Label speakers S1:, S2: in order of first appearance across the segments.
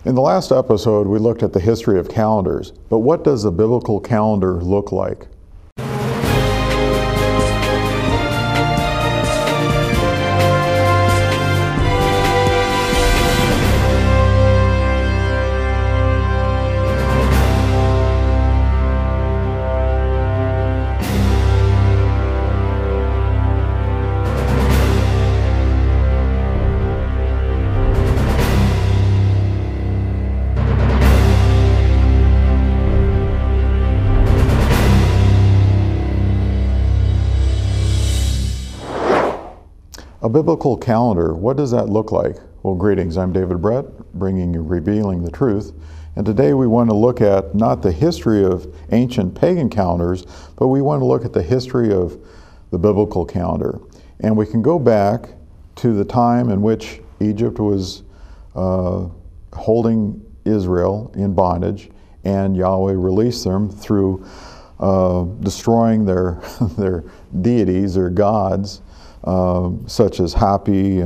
S1: In the last episode, we looked at the history of calendars, but what does a biblical calendar look like? A biblical calendar, what does that look like? Well, greetings, I'm David Brett, bringing you Revealing the Truth. And today we want to look at not the history of ancient pagan calendars, but we want to look at the history of the biblical calendar. And we can go back to the time in which Egypt was holding Israel in bondage, and Yahweh released them through destroying their deities, their gods, such as Hapi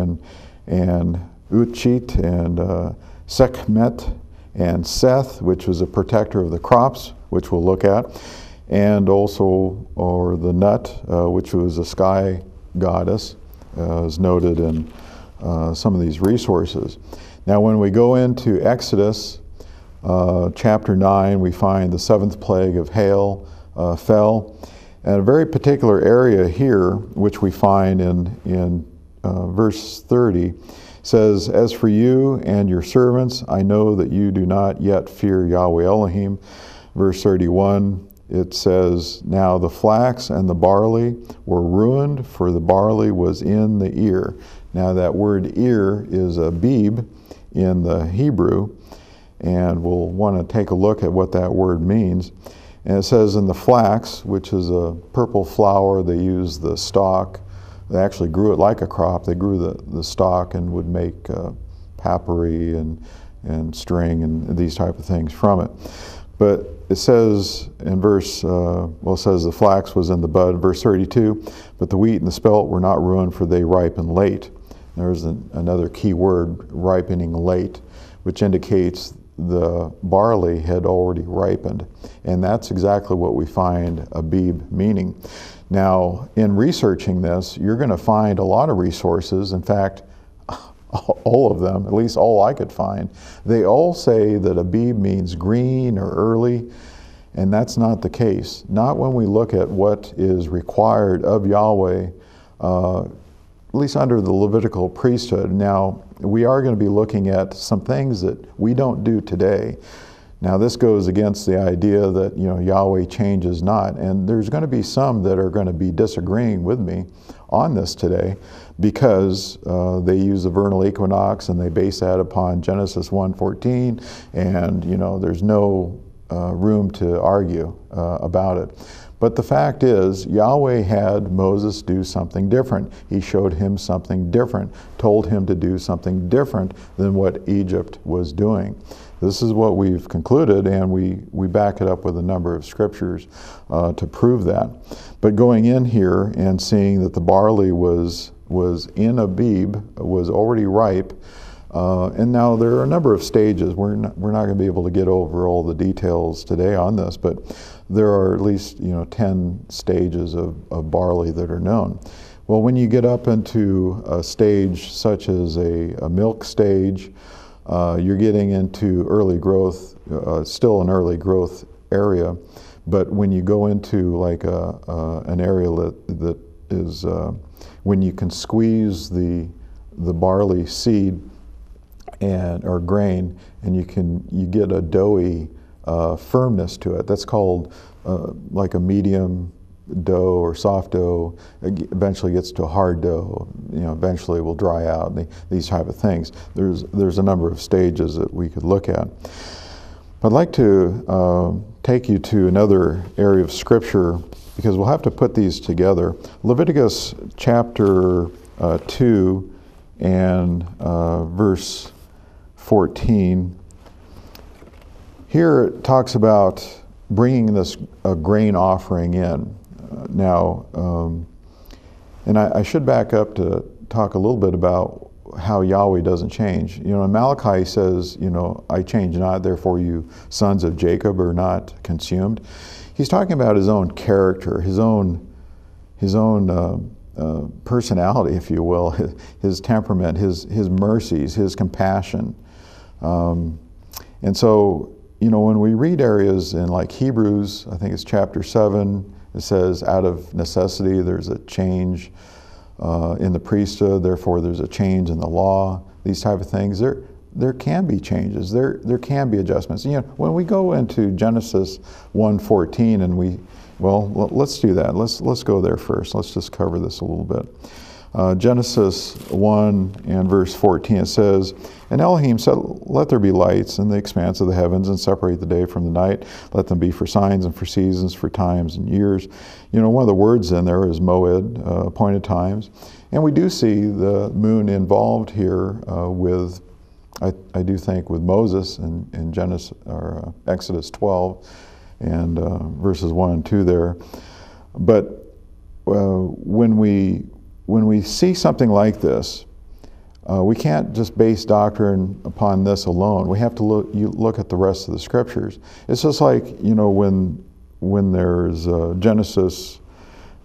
S1: and Utchit and Sekhmet and Seth, which was a protector of the crops, which we'll look at, and also the Nut, which was a sky goddess, is noted in some of these resources. Now when we go into Exodus chapter 9, we find the seventh plague of hail fell. And a very particular area here, which we find in verse 30, says, "As for you and your servants, I know that you do not yet fear Yahweh Elohim." Verse 31, it says, "Now the flax and the barley were ruined, for the barley was in the ear." Now that word ear is a bib in the Hebrew, and we'll want to take a look at what that word means. And it says in the flax, which is a purple flower, they use the stalk. They actually grew it like a crop. They grew the stalk and would make papyri and string and these type of things from it. But it says in verse, it says the flax was in the bud, verse 32, "But the wheat and the spelt were not ruined, for they ripen late." There's another key word, ripening late, which indicates the barley had already ripened. And that's exactly what we find Abib meaning. Now, in researching this, you're going to find a lot of resources. In fact, all of them, at least all I could find, they all say that Abib means green or early, and that's not the case. Not when we look at what is required of Yahweh, at least under the Levitical priesthood. Now, we are going to be looking at some things that we don't do today. Now, this goes against the idea that, Yahweh changes not. And there's going to be some that are going to be disagreeing with me on this today because they use the vernal equinox and they base that upon Genesis 1:14. And, there's no room to argue about it. But the fact is, Yahweh had Moses do something different. He showed him something different, told him to do something different than what Egypt was doing. This is what we've concluded, and we back it up with a number of scriptures to prove that. But going in here and seeing that the barley was in Abib, was already ripe, and now there are a number of stages. We're not going to be able to get over all the details today on this, but there are at least 10 stages of barley that are known. Well, when you get up into a stage such as a milk stage, you're getting into early growth, still an early growth area, but when you go into like an area that is when you can squeeze the barley seed or grain, and you get a doughy firmness to it. That's called like a medium dough or soft dough. It eventually gets to a hard dough. Eventually will dry out. These type of things. There's a number of stages that we could look at. I'd like to take you to another area of scripture because we'll have to put these together. Leviticus chapter 2 and verse 14. Here it talks about bringing this grain offering in. And I should back up to talk a little bit about how Yahweh doesn't change. You know, in Malachi he says, you know, I change not, therefore you sons of Jacob are not consumed. He's talking about his own character, his own personality, if you will, his temperament, his mercies, his compassion. And so, you know, when we read areas in like Hebrews, I think it's chapter 7, it says, out of necessity there's a change in the priesthood, therefore there's a change in the law, these type of things. There can be changes, there can be adjustments. You know, when we go into Genesis 1:14 and let's do that. Let's go there first. Let's just cover this a little bit. Genesis 1 and verse 14, it says, And Elohim said, Let there be lights in the expanse of the heavens, and separate the day from the night. Let them be for signs and for seasons, for times and years. You know, one of the words in there is moed, appointed times. And we do see the moon involved here with, I do think, with Moses in Genesis or Exodus 12 and verses 1 and 2 there. But when we see something like this, we can't just base doctrine upon this alone. We have to look at the rest of the scriptures. It's just like, you know, when there's Genesis,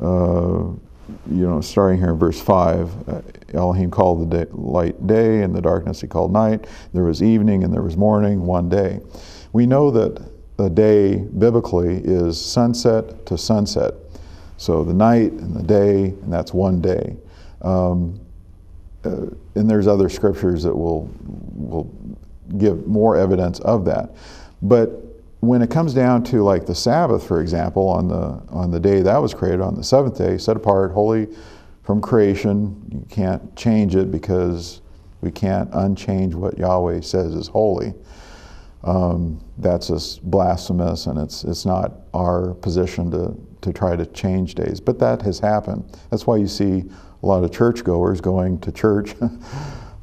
S1: you know, starting here in verse 5, Elohim called the light day, and the darkness he called night. There was evening and there was morning, one day. We know that the day biblically is sunset to sunset. So the night and the day, and that's one day. And there's other scriptures that will give more evidence of that. But when it comes down to like the Sabbath, for example, on the day that was created, on the seventh day, set apart, holy from creation, you can't change it because we can't unchange what Yahweh says is holy. That's just blasphemous, and it's not our position to try to change days. But that has happened. That's why you see a lot of churchgoers going to church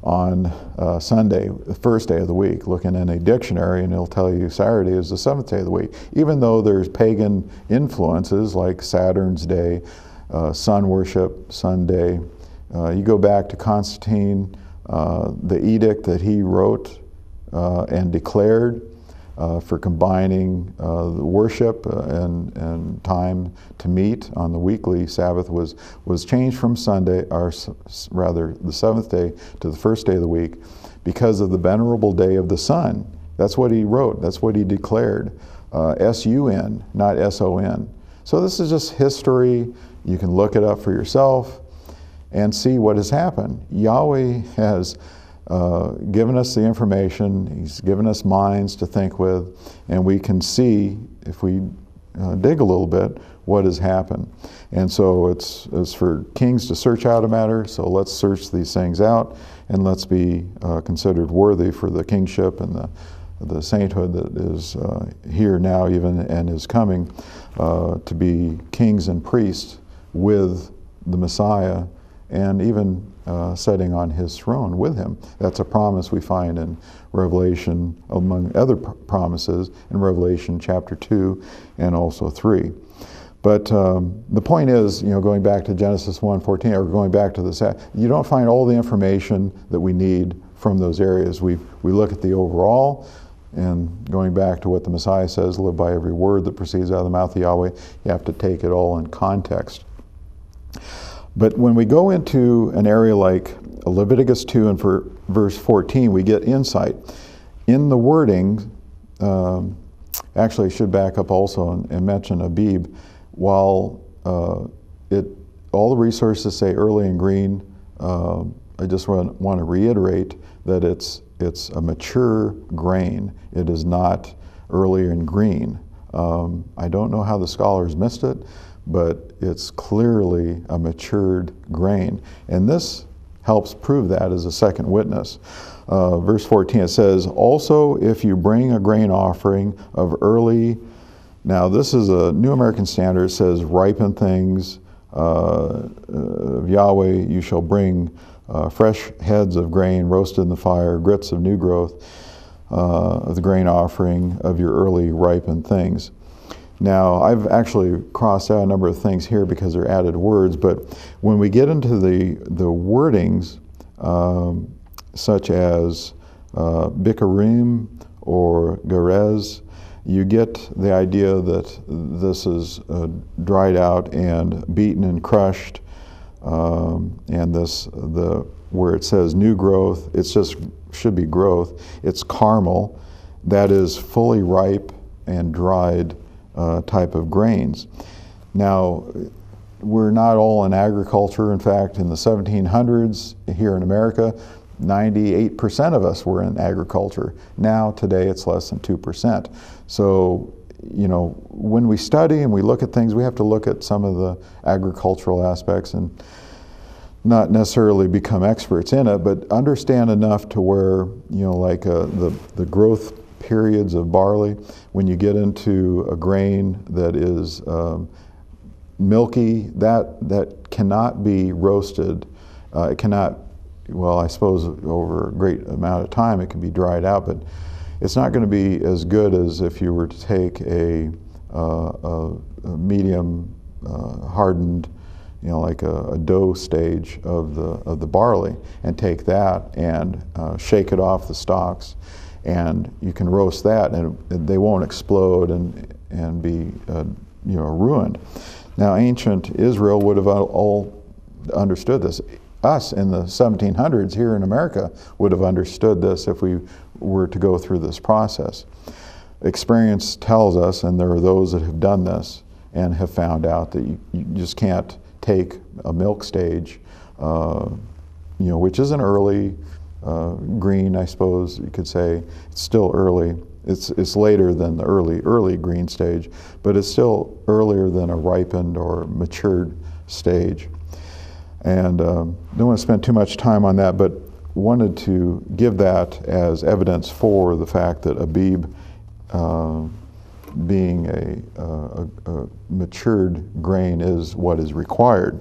S1: on Sunday, the first day of the week, looking in a dictionary, and it'll tell you Saturday is the seventh day of the week, even though there's pagan influences like Saturn's day, sun worship, Sunday. You go back to Constantine, the edict that he wrote and declared for combining the worship and time to meet on the weekly Sabbath was changed from Sunday, or rather the seventh day, to the first day of the week because of the venerable day of the sun. That's what he wrote. That's what he declared. S-U-N, not S-O-N. So this is just history. You can look it up for yourself and see what has happened. Yahweh has given us the information. He's given us minds to think with, and we can see, if we dig a little bit, what has happened. And so it's for kings to search out a matter, so let's search these things out, and let's be considered worthy for the kingship and the sainthood that is here now even and is coming to be kings and priests with the Messiah, and even sitting on his throne with him. That's a promise we find in Revelation, among other promises, in Revelation chapter 2 and also 3. But the point is, you know, going back to Genesis 1:14, or going back to the Sabbath, you don't find all the information that we need from those areas. We look at the overall, and going back to what the Messiah says, live by every word that proceeds out of the mouth of Yahweh, you have to take it all in context. But when we go into an area like Leviticus 2 and for verse 14, we get insight. In the wording, actually I should back up also and mention Abib. While all the resources say early and green, I just want to reiterate that it's a mature grain. It is not early and green. I don't know how the scholars missed it, but it's clearly a matured grain. And this helps prove that as a second witness. Verse 14, it says, Also, if you bring a grain offering of early, now this is a New American Standard, it says, ripened things of Yahweh, you shall bring fresh heads of grain roasted in the fire, grits of new growth of the grain offering of your early ripened things. Now, I've actually crossed out a number of things here because they're added words, but when we get into the wordings, such as Bikurim or Gerez, you get the idea that this is dried out and beaten and crushed, and where it says new growth, it just should be growth. It's caramel, that is fully ripe and dried type of grains. Now, we're not all in agriculture. In fact, in the 1700s here in America, 98% of us were in agriculture. Now, today, it's less than 2%. So, you know, when we study and we look at things, we have to look at some of the agricultural aspects and not necessarily become experts in it, but understand enough to where, you know, like the growth periods of barley, when you get into a grain that is milky, that cannot be roasted. It cannot, well, I suppose over a great amount of time it can be dried out, but it's not going to be as good as if you were to take a medium hardened, you know, like a dough stage of the barley, and take that and shake it off the stalks, and you can roast that, and they won't explode and be you know, ruined. Now, ancient Israel would have all understood this. Us in the 1700s here in America would have understood this if we were to go through this process. Experience tells us, and there are those that have done this and have found out that you just can't take a milk stage, you know, which is an early green, I suppose you could say. It's still early. It's later than the early green stage, but it's still earlier than a ripened or matured stage. And don't want to spend too much time on that, but wanted to give that as evidence for the fact that Abib, being a matured grain, is what is required.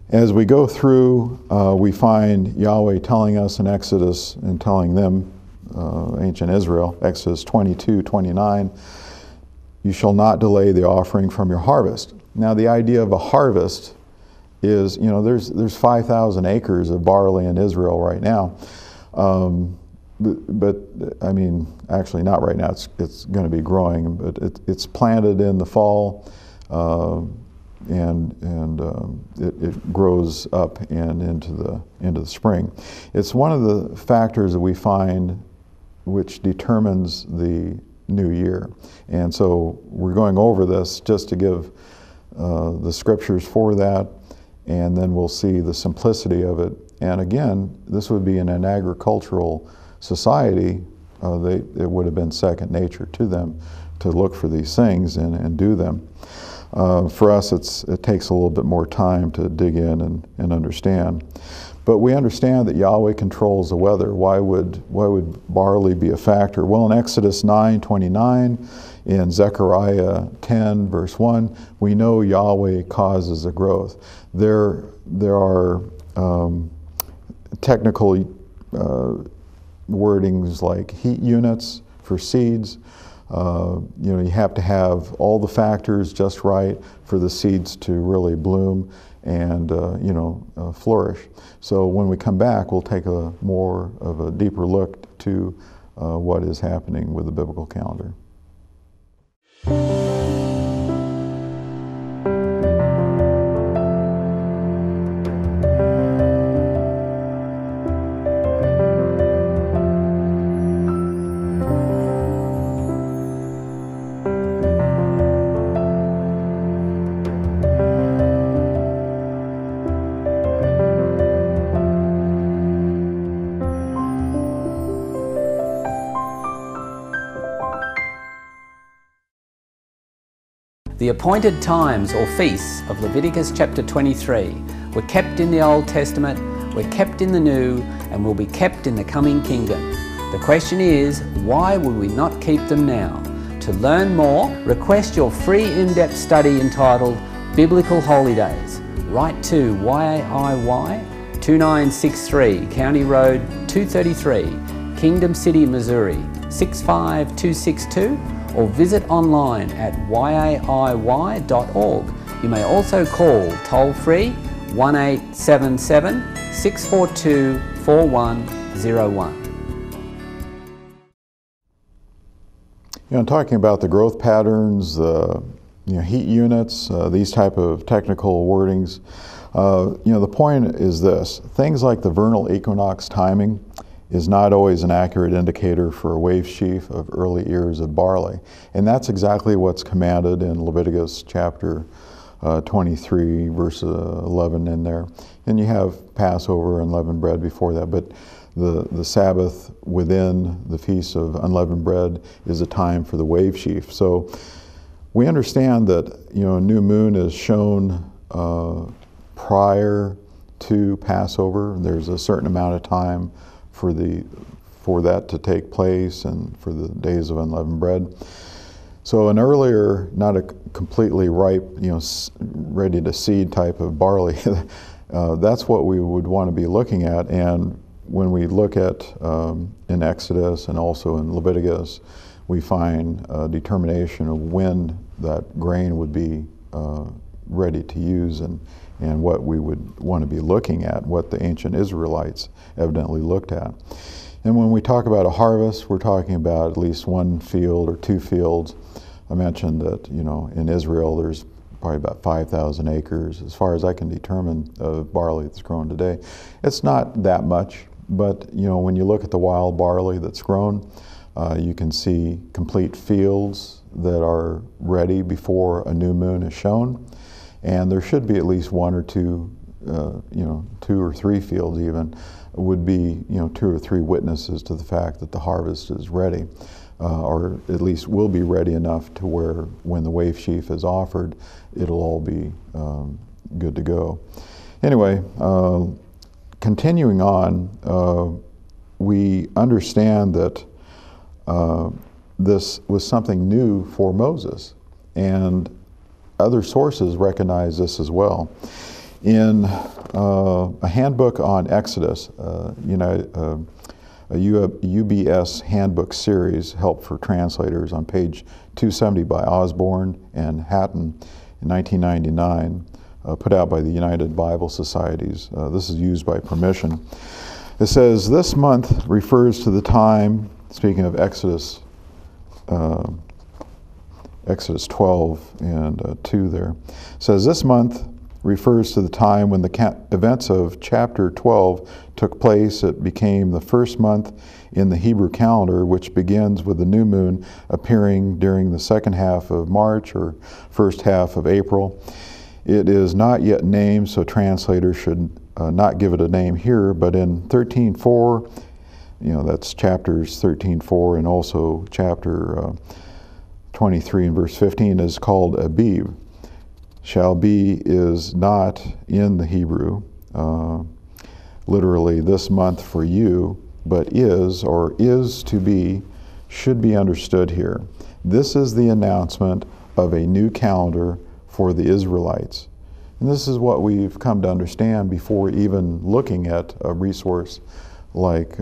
S1: As we go through, we find Yahweh telling us in Exodus and telling them, ancient Israel, Exodus 22:29, you shall not delay the offering from your harvest. Now, the idea of a harvest is, you know, there's 5,000 acres of barley in Israel right now. But I mean, actually not right now, it's going to be growing, but it's planted in the fall, and it grows up and into the spring. It's one of the factors that we find which determines the new year. And so we're going over this just to give the scriptures for that, and then we'll see the simplicity of it. And again, this would be in an agricultural society. It would have been second nature to them to look for these things and do them. For us, it takes a little bit more time to dig in and understand. But we understand that Yahweh controls the weather. Why would barley be a factor? Well, in Exodus 9:29, in Zechariah 10, verse 1, we know Yahweh causes the growth. There are technical wordings like heat units for seeds. You know, you have to have all the factors just right for the seeds to really bloom and you know, flourish. So when we come back, we'll take a more of a deeper look to what is happening with the biblical calendar.
S2: The appointed times or feasts of Leviticus chapter 23 were kept in the Old Testament, were kept in the New, and will be kept in the coming kingdom. The question is, why would we not keep them now? To learn more, request your free in-depth study entitled Biblical Holy Days. Write to YAIY 2963 County Road 233, Kingdom City, Missouri 65262, or visit online at yaiy.org. You may also call toll-free 1877 642 4101.
S1: Talking about the growth patterns, heat units, these type of technical wordings, the point is this: things like the vernal equinox timing is not always an accurate indicator for a wave sheaf of early ears of barley, and that's exactly what's commanded in Leviticus chapter 23, verse 11 in there. And you have Passover and unleavened bread before that, but the Sabbath within the Feast of Unleavened Bread is a time for the wave sheaf. So we understand that a new moon is shown prior to Passover. There's a certain amount of time for that to take place and for the days of unleavened bread. So an earlier, not a completely ripe, ready to seed type of barley, that's what we would want to be looking at. And when we look at in Exodus and also in Leviticus, we find a determination of when that grain would be ready to use and what we would want to be looking at, what the ancient Israelites evidently looked at. And when we talk about a harvest, we're talking about at least one field or two fields. I mentioned that, in Israel there's probably about 5,000 acres, as far as I can determine, of barley that's grown today. It's not that much, but when you look at the wild barley that's grown, you can see complete fields that are ready before a new moon is shown, and there should be at least one or two, two or three fields even, would be two or three witnesses to the fact that the harvest is ready, or at least will be ready enough to where when the wave sheaf is offered, it'll all be good to go. Anyway, continuing on, we understand that this was something new for Moses, and other sources recognize this as well. In a handbook on Exodus, a UBS handbook series, Help for Translators, on page 270 by Osborne and Hatton in 1999, put out by the United Bible Societies. This is used by permission. It says, this month refers to the time, speaking of Exodus 12 and 2 there, says this month refers to the time when the events of chapter 12 took place. It became the first month in the Hebrew calendar, which begins with the new moon appearing during the second half of March or first half of April. It is not yet named, so translators should not give it a name here, but in 13:4, that's chapters 13:4 and also chapter 23 and verse 15 is called Abib. Shall be is not in the Hebrew, literally this month for you, but is, or is to be, should be understood here. This is the announcement of a new calendar for the Israelites. And this is what we've come to understand before even looking at a resource like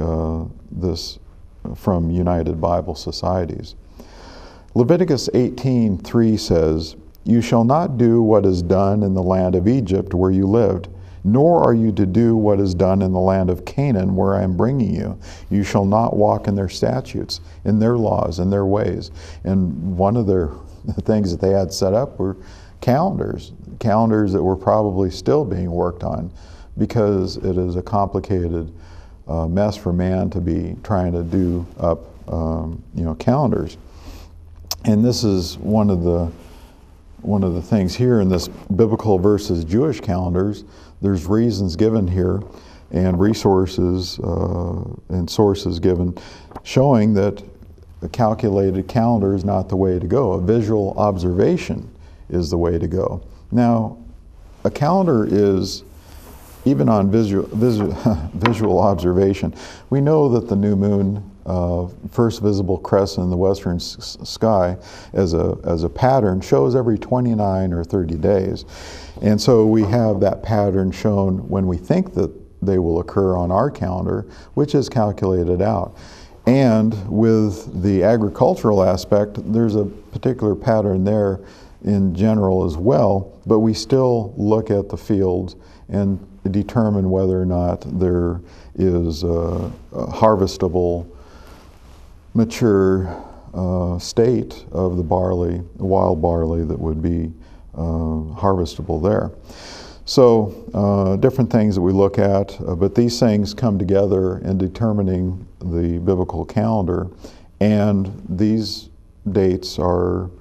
S1: this from United Bible Societies. Leviticus 18:3 says, you shall not do what is done in the land of Egypt where you lived, nor are you to do what is done in the land of Canaan where I am bringing you. You shall not walk in their statutes, in their laws, in their ways. And one of the things that they had set up were calendars that were probably still being worked on, because it is a complicated mess for man to be trying to do up calendars. And this is one of the things here in this biblical versus Jewish calendars. There's reasons given here and resources and sources given showing that a calculated calendar is not the way to go. A visual observation is the way to go. Now, a calendar is, even on visual observation, we know that the new moon, first visible crescent in the western sky as a pattern, shows every 29 or 30 days. And so we have that pattern shown when we think that they will occur on our calendar, which is calculated out. And with the agricultural aspect, there's a particular pattern there in general as well, but we still look at the fields and determine whether or not there is a harvestable, mature state of the barley, wild barley, that would be harvestable there. So different things that we look at, but these things come together in determining the biblical calendar, and these dates are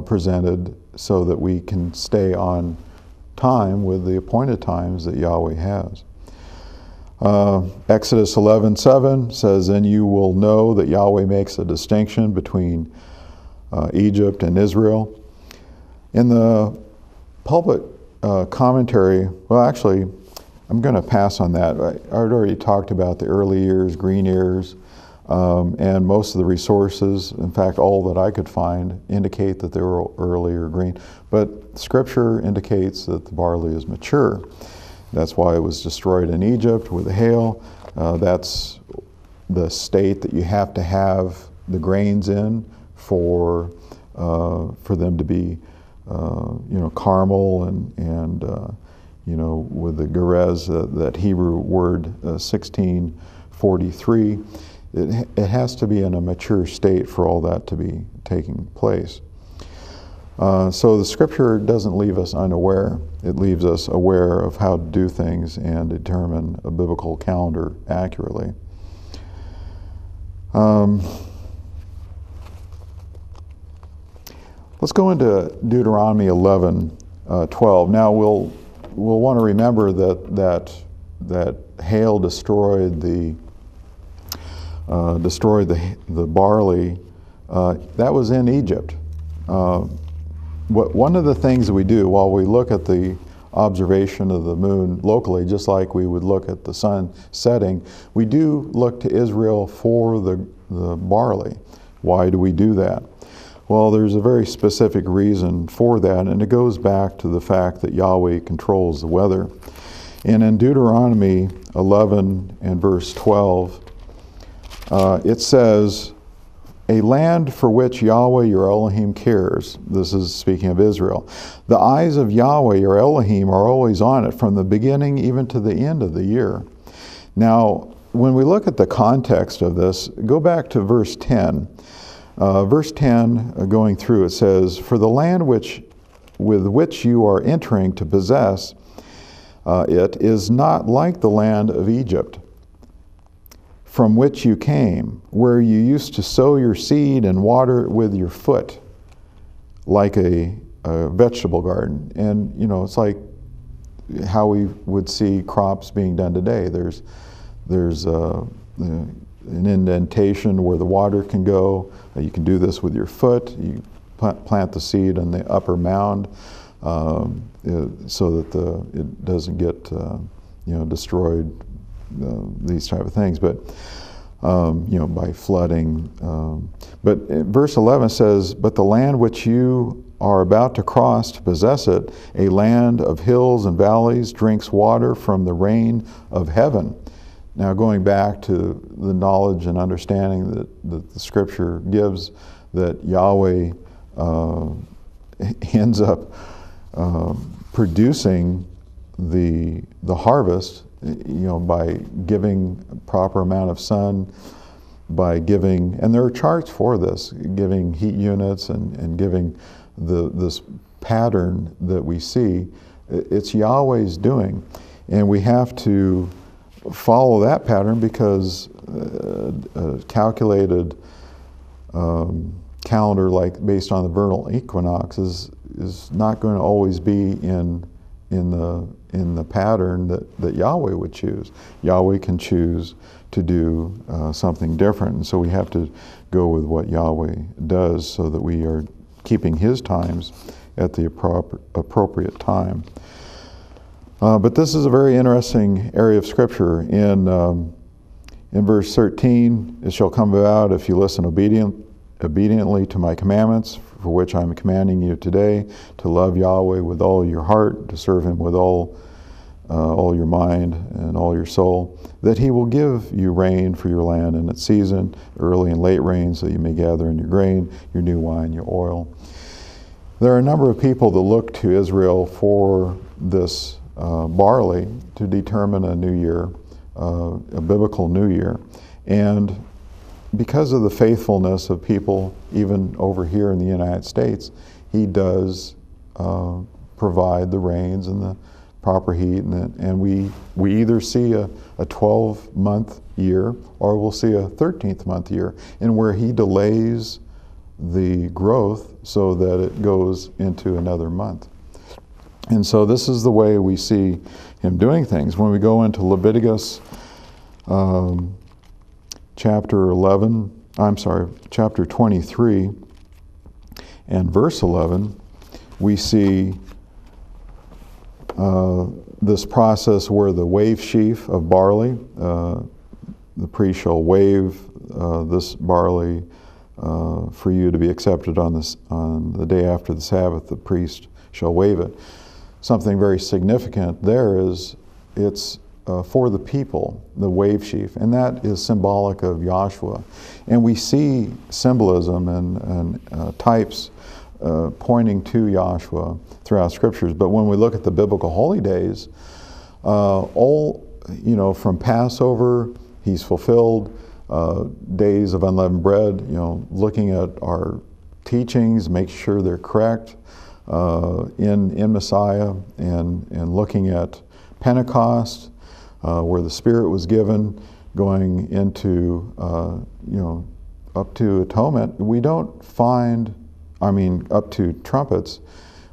S1: presented so that we can stay on time with the appointed times that Yahweh has. Exodus 11:7 says, "And you will know that Yahweh makes a distinction between Egypt and Israel." In the pulpit commentary, well, actually, I'm going to pass on that. I already talked about the early years, green ears, and most of the resources, in fact, all that I could find, indicate that they were early or green. But Scripture indicates that the barley is mature. That's why it was destroyed in Egypt with the hail. That's the state that you have to have the grains in for them to be, caramel and with the gerez, that Hebrew word 1643. It has to be in a mature state for all that to be taking place. So the Scripture doesn't leave us unaware. It leaves us aware of how to do things and determine a biblical calendar accurately. Let's go into Deuteronomy 11:12. Now we'll want to remember that hail destroyed the barley. That was in Egypt. One of the things that we do while we look at the observation of the moon locally, just like we would look at the sun setting, we do look to Israel for the barley. Why do we do that? Well, there's a very specific reason for that, and it goes back to the fact that Yahweh controls the weather. And in Deuteronomy 11 and verse 12, it says, "A land for which Yahweh your Elohim cares." This is speaking of Israel. "The eyes of Yahweh your Elohim are always on it, from the beginning even to the end of the year." Now, when we look at the context of this, go back to verse 10. Verse 10, going through, it says, "For the land with which you are entering to possess it is not like the land of Egypt, from which you came, where you used to sow your seed and water it with your foot, like a vegetable garden." And, it's like how we would see crops being done today. There's an indentation where the water can go. You can do this with your foot. You plant the seed in the upper mound so that it doesn't get destroyed. These type of things, but by flooding. But verse 11 says, "But the land which you are about to cross to possess it, a land of hills and valleys, drinks water from the rain of heaven." Now, going back to the knowledge and understanding that the Scripture gives, that Yahweh ends up producing the harvest, by giving a proper amount of sun, by giving, and there are charts for this, giving heat units and giving this pattern that we see. It's Yahweh's doing, and we have to follow that pattern, because a calculated calendar, like based on the vernal equinox, is not going to always be in the pattern that Yahweh would choose. Yahweh can choose to do something different, and so we have to go with what Yahweh does so that we are keeping His times at the appropriate time. But this is a very interesting area of Scripture. In verse 13, "It shall come about if you listen obediently to my commandments, for which I am commanding you today, to love Yahweh with all your heart, to serve Him with all your mind and all your soul, that He will give you rain for your land in its season, early and late rain, so you may gather in your grain, your new wine, your oil." There are a number of people that look to Israel for this barley to determine a new year, a biblical new year. And because of the faithfulness of people, even over here in the United States, he does provide the rains and the proper heat, and we either see a 12-month year or we'll see a 13th month year, in where he delays the growth so that it goes into another month. And so this is the way we see him doing things. When we go into Leviticus chapter 23 and verse 11, we see this process where the wave sheaf of barley, the priest shall wave this barley for you to be accepted on the day after the Sabbath. The priest shall wave it. Something very significant there is it's for the people, the wave sheaf, and that is symbolic of Yahshua. And we see symbolism and types pointing to Yahshua throughout scriptures. But when we look at the biblical holy days, from Passover, he's fulfilled. Days of unleavened bread, looking at our teachings, make sure they're correct in Messiah, and looking at Pentecost, where the Spirit was given, going into up to atonement. We don't find, up to trumpets,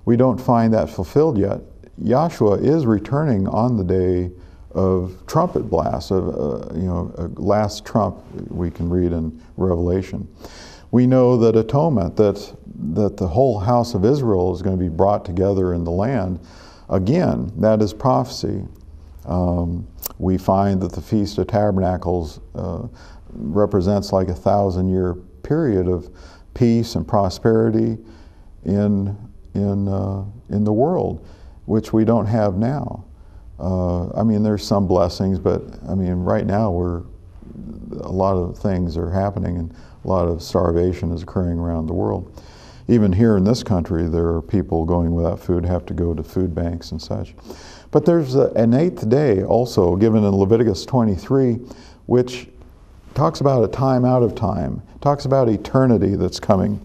S1: we don't find that fulfilled yet. Yahshua is returning on the day of trumpet blast, a last trump we can read in Revelation. We know that atonement, that the whole house of Israel is going to be brought together in the land. Again, that is prophecy. We find that the Feast of Tabernacles represents like a 1,000-year period of peace and prosperity in the world, which we don't have now. There's some blessings, but right now a lot of things are happening, and a lot of starvation is occurring around the world. Even here in this country, there are people going without food, have to go to food banks and such. But there's an 8th day also given in Leviticus 23, which talks about a time out of time, talks about eternity that's coming.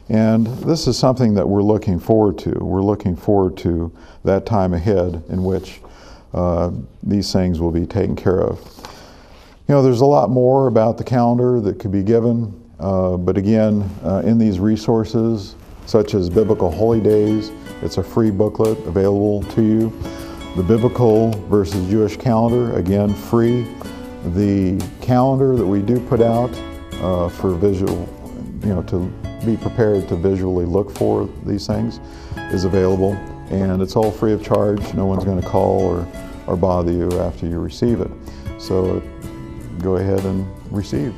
S1: And this is something that we're looking forward to. We're looking forward to that time ahead in which these things will be taken care of. There's a lot more about the calendar that could be given, but again, in these resources, such as Biblical Holy Days, it's a free booklet available to you. The Biblical versus Jewish calendar, again, free. The calendar that we do put out for visual, to be prepared to visually look for these things, is available. And it's all free of charge. No one's going to call or bother you after you receive it. So go ahead and receive.